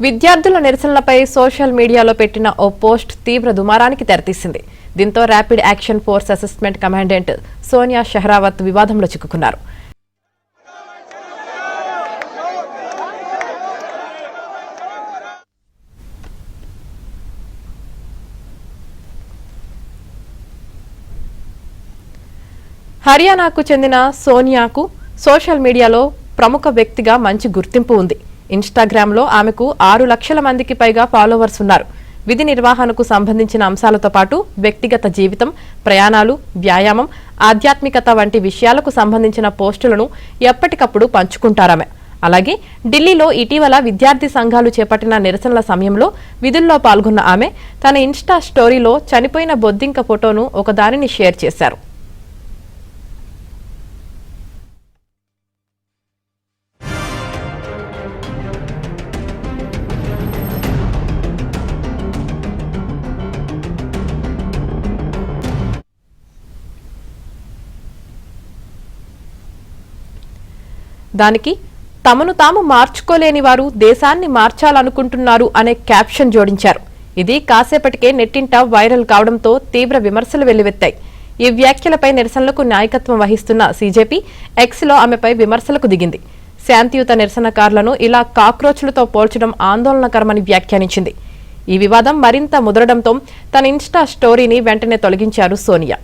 విద్యార్థుల నిరసనలపై సోషల్ మీడియాలో పెట్టిన ఓ పోస్ట్ తీవ్ర దుమారానికి తెరతీసింది. దీంతో rapid action force assessment commandant Sonia Sehrawat వివాదంలో చిక్కుకున్నారు. హర్యానాకు చెందిన సోనియాకు సోషల్ మీడియాలో ప్రముఖ వ్యక్తిగా మంచి గుర్తింపు ఉంది. ఇన్స్టాగ్రామ్లో ఆమెకు 6 లక్షల మందికి పైగా ఫాలోవర్స్ ఉన్నారు. విధి నిర్వహణకు సంబంధించిన అంశాలతో పాటు వ్యక్తిగత జీవితం, ప్రయాణాలు, వ్యాయామం, ఆధ్యాత్మికత వంటి విషయాలకు సంబంధించిన పోస్టులను ఎప్పటికప్పుడు పంచుకుంటారామె. అలాగే ఢిల్లీలో ఇటీవల విద్యార్థి సంఘాలు చేపట్టిన నిరసనల సమయంలో విధుల్లో పాల్గొన్న ఆమె తన ఇన్స్టా స్టోరీలో చనిపోయిన బొద్దింక ఫోటోను ఒకదానిని షేర్ చేశారు. దానికి తమను తాము మార్చుకోలేని వారు దేశాన్ని మార్చాలనుకుంటున్నారు అనే క్యాప్షన్ జోడించారు. ఇది కాసేపటికే నెట్టింట వైరల్ కావడంతో తీవ్ర విమర్శలు వెల్లువెత్తాయి. ఈ వ్యాఖ్యలపై నిరసనలకు నాయకత్వం వహిస్తున్న సీజేపీ ఎక్స్లో ఆమెపై విమర్శలకు దిగింది. శాంతియుత నిరసనకారులను ఇలా కాక్రోచ్లతో పోల్చడం ఆందోళనకరమని వ్యాఖ్యానించింది. ఈ వివాదం మరింత ముదరడంతో తన ఇన్స్టా స్టోరీని వెంటనే తొలగించారు సోనియా.